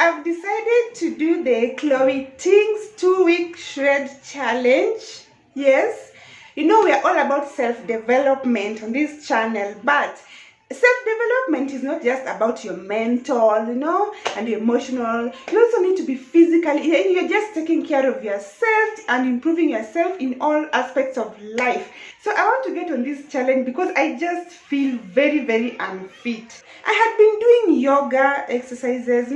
I've decided to do the Chloe Ting's 2-week shred challenge. Yes, you know we are all about self-development on this channel, but self-development is not just about your mental, and your emotional. You also need to be physically, you're just taking care of yourself and improving yourself in all aspects of life. So I want to get on this challenge because I just feel very, very unfit. I had been doing yoga exercises,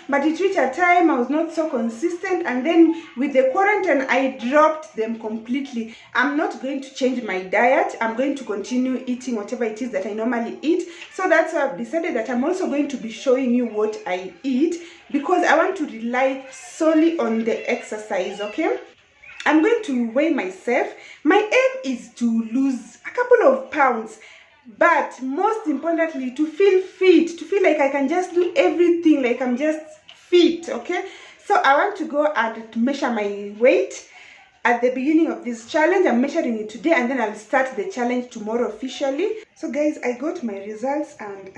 but it reached a time I was not so consistent, and then with the quarantine I dropped them completely. I'm not going to change my diet. I'm going to continue eating whatever it is that I normally eat. So that's why I've decided that I'm also going to be showing you what I eat, because I want to rely solely on the exercise. Okay, I'm going to weigh myself. My aim is to lose a couple of pounds, but most importantly to feel fit, to feel like I can just do everything, like I'm just fit. Okay, so I want to go and measure my weight at the beginning of this challenge. I'm measuring it today, and then I'll start the challenge tomorrow officially. So guys, I got my results, and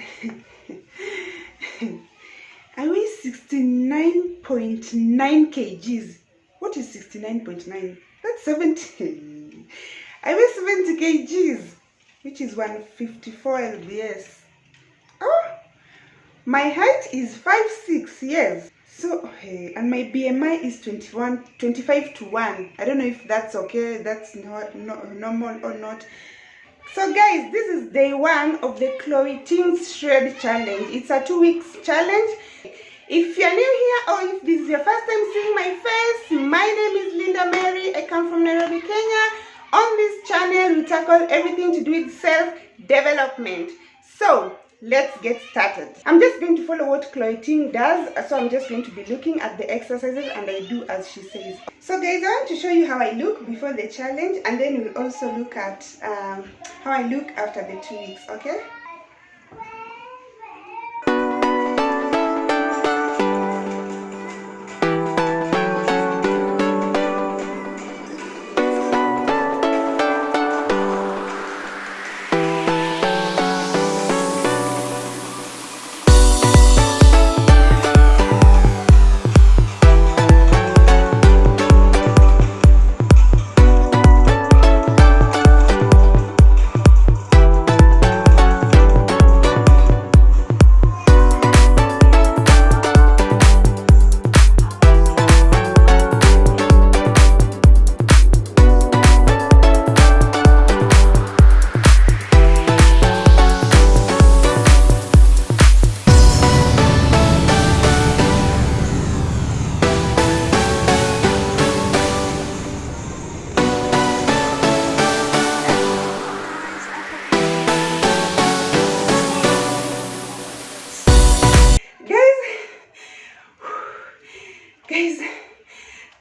I weigh 69.9 kgs. What is 69.9? That's 70. I weigh 70 kgs, which is 154 lbs. Oh, my height is 5'6", yes. So, and my BMI is 25 to 1. I don't know if that's okay, that's not normal or not. So guys, this is day 1 of the Chloe Ting Shred Challenge. It's a 2-week challenge. If you're new here, or if this is your first time seeing my face, my name is Linda Mary. I come from Nairobi, Kenya. On this channel, we tackle everything to do with self-development. So, let's get started. I'm just going to follow what Chloe Ting does. So I'm just going to be looking at the exercises, and I do as she says. So guys, I want to show you how I look before the challenge, and then we'll also look at how I look after the 2 weeks, okay?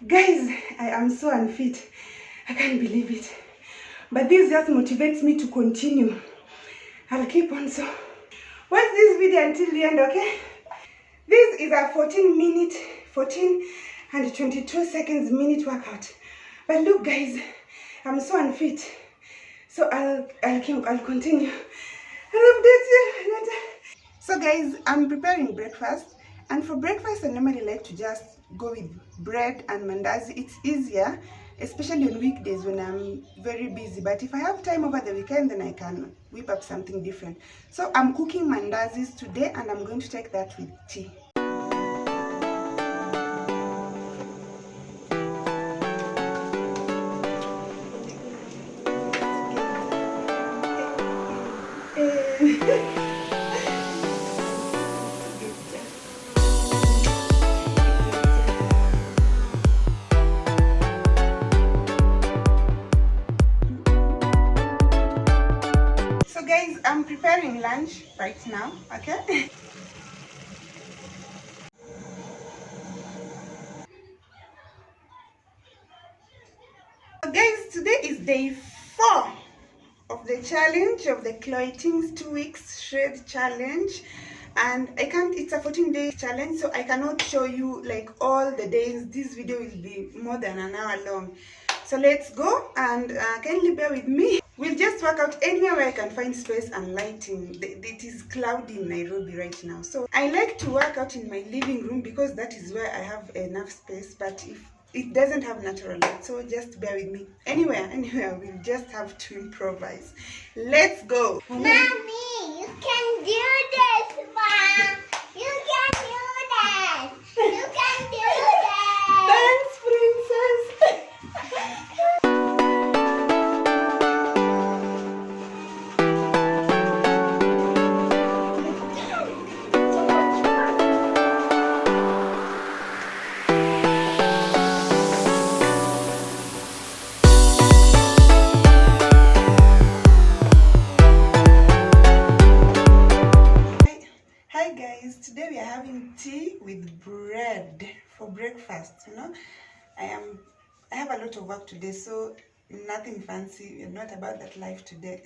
Guys, I am so unfit. I can't believe it. But this just motivates me to continue. I'll keep on. So watch this video until the end, okay? This is a 14 and 22 seconds minute workout. But look guys, I'm so unfit. So I'll continue. I'll update you later. So guys, I'm preparing breakfast. And for breakfast, I normally like to just go with bread and mandazi. It's easier, especially on weekdays when I'm very busy. But if I have time over the weekend, then I can whip up something different. So I'm cooking mandazis today, and I'm going to take that with tea. I'm preparing lunch right now, okay? So guys, today is day 4 of the challenge, of the Chloe Ting's 2 weeks shred challenge. And it's a 14-day challenge, so I cannot show you like all the days. This video will be more than an hour long. So let's go, and kindly bear with me. We'll just work out anywhere where I can find space and lighting. It is cloudy in Nairobi right now. So I like to work out in my living room because that is where I have enough space. But if it doesn't have natural light, so just bear with me. Anywhere, we'll just have to improvise. Let's go. Mommy, you can do this, Mom. You can do this. You can do this. Thanks, princess. Today we are having tea with bread for breakfast. I have a lot of work today, so nothing fancy. Not about that life today.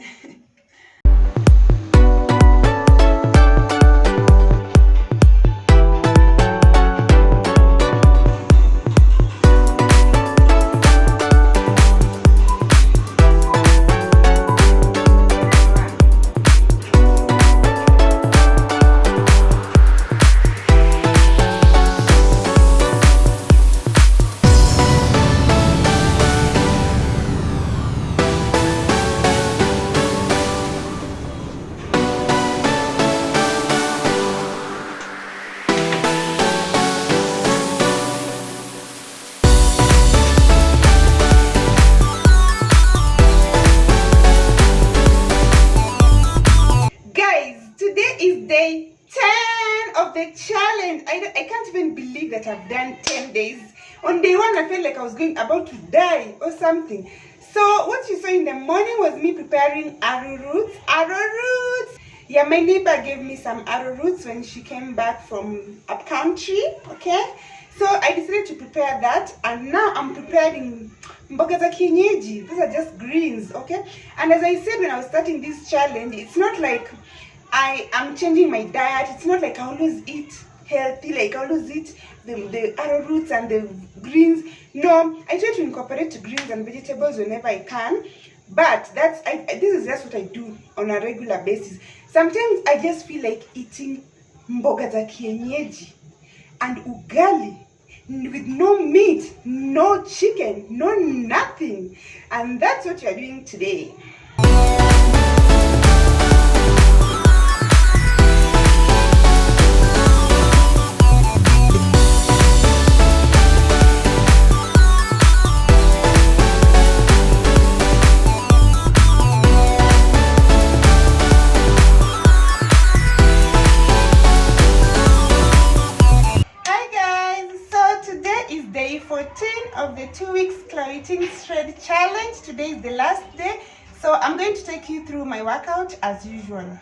Day 10 of the challenge. I can't even believe that I've done 10 days. On day 1, I felt like I was about to die or something. So what you saw in the morning was me preparing arrowroots. Arrowroots! Yeah, my neighbor gave me some arrowroots when she came back from up country, okay? So I decided to prepare that, and now I'm preparing mboga za kienyeji. These are just greens, okay? And as I said when I was starting this challenge, it's not like I am changing my diet. It's not like I always eat healthy, like I always eat the arrowroots and the greens. No, I try to incorporate greens and vegetables whenever I can. But this is just what I do on a regular basis. Sometimes I just feel like eating mboga za kienyeji and ugali with no meat, no chicken, no nothing. And that's what you are doing today. Day 14 of the 2 weeks Chloe Ting shred challenge. Today is the last day, so I'm going to take you through my workout as usual.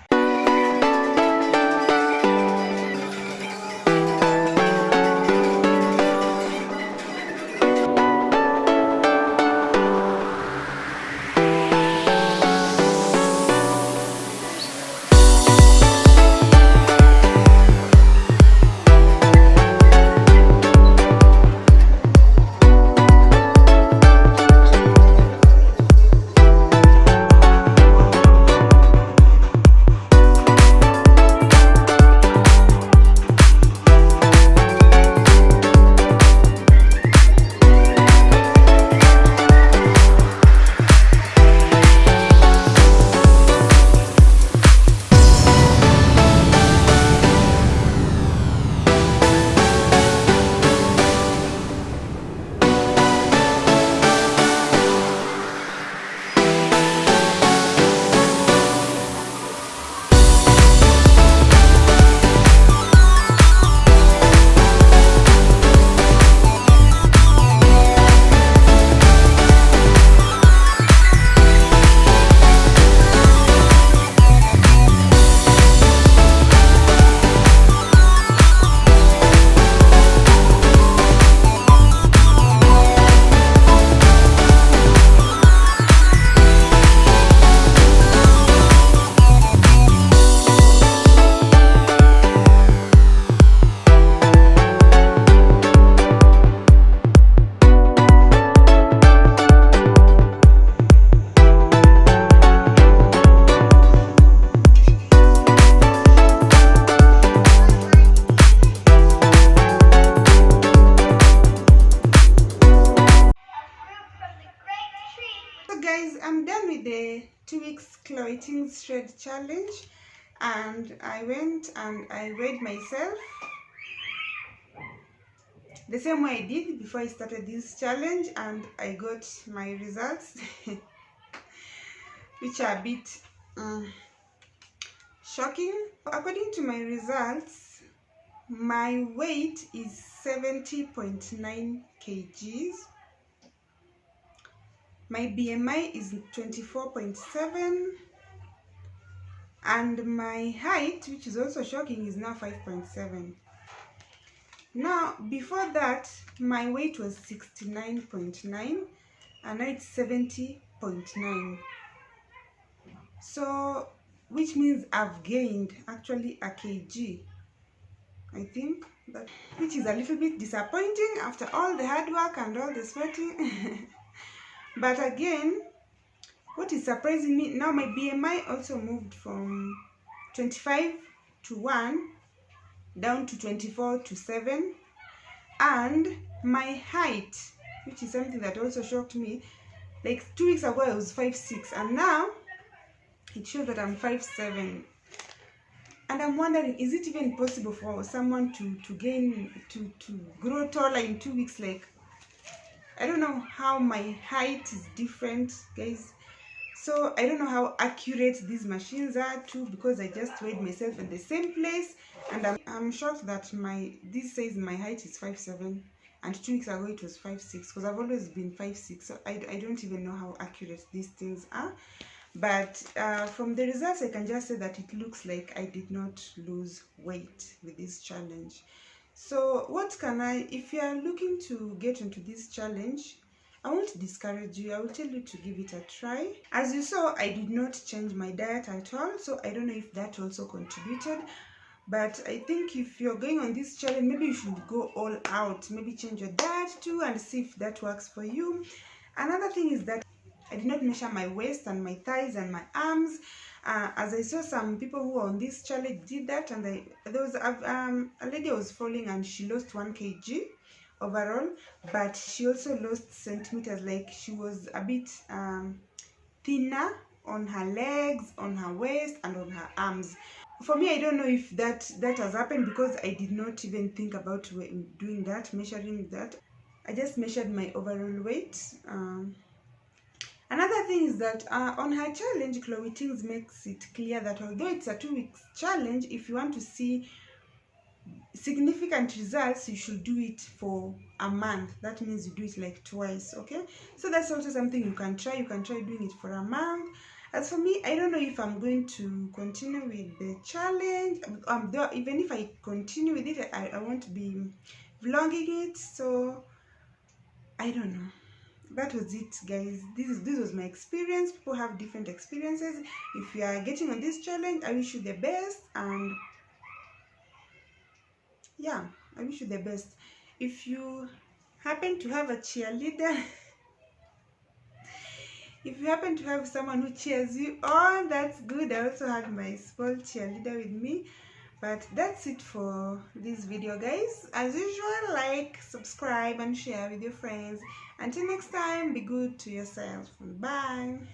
Chloe Ting's shred challenge, and I went and I weighed myself the same way I did before I started this challenge, and I got my results which are a bit shocking. According to my results, my weight is 70.9 kgs. My BMI is 24.7, and my height, which is also shocking, is now 5.7. Now, before that, my weight was 69.9, and now it's 70.9. So, which means I've gained actually a kg, I think, that, which is a little bit disappointing after all the hard work and all the sweating. But again, what is surprising me now, my BMI also moved from 25 to 1 down to 24 to 7, and my height, which is something that also shocked me, like 2 weeks ago I was 5'6", and now it shows that I'm 5'7", and I'm wondering, is it even possible for someone to grow taller in 2 weeks? Like, I don't know how my height is different, guys. So I don't know how accurate these machines are too, because I just weighed myself in the same place, and I'm shocked that this says my height is 5'7", and 2 weeks ago it was 5'6", because I've always been 5'6", so I don't even know how accurate these things are. But from the results, I can just say that it looks like I did not lose weight with this challenge. So what can if you are looking to get into this challenge, I won't discourage you. I will tell you to give it a try. As you saw, I did not change my diet at all, so I don't know if that also contributed. But I think if you're going on this challenge, maybe you should go all out. Maybe change your diet too and see if that works for you. Another thing is that I did not measure my waist and my thighs and my arms. As I saw some people who were on this challenge did that, and there was a lady I was following, and she lost 1 kg overall, but she also lost centimeters. Like, she was a bit thinner on her legs, on her waist, and on her arms. For me, I don't know if that has happened, because I did not even think about doing that, measuring that. I just measured my overall weight. Another thing is that on her challenge, Chloe Ting makes it clear that although it's a 2 weeks challenge, if you want to see significant results, you should do it for a month. That means you do it like twice, okay? So that's also something you can try. You can try doing it for a month. As for me, I don't know if I'm going to continue with the challenge. Though even if I continue with it, I won't be vlogging it, so I don't know. That was it, guys. This was my experience. People have different experiences. If you are getting on this challenge, I wish you the best, and yeah, I wish you the best. If you happen to have a cheerleader, if you happen to have someone who cheers you on, that's good. I also had my small cheerleader with me. But that's it for this video, guys. As usual, like, subscribe, and share with your friends. Until next time, be good to yourself. Bye.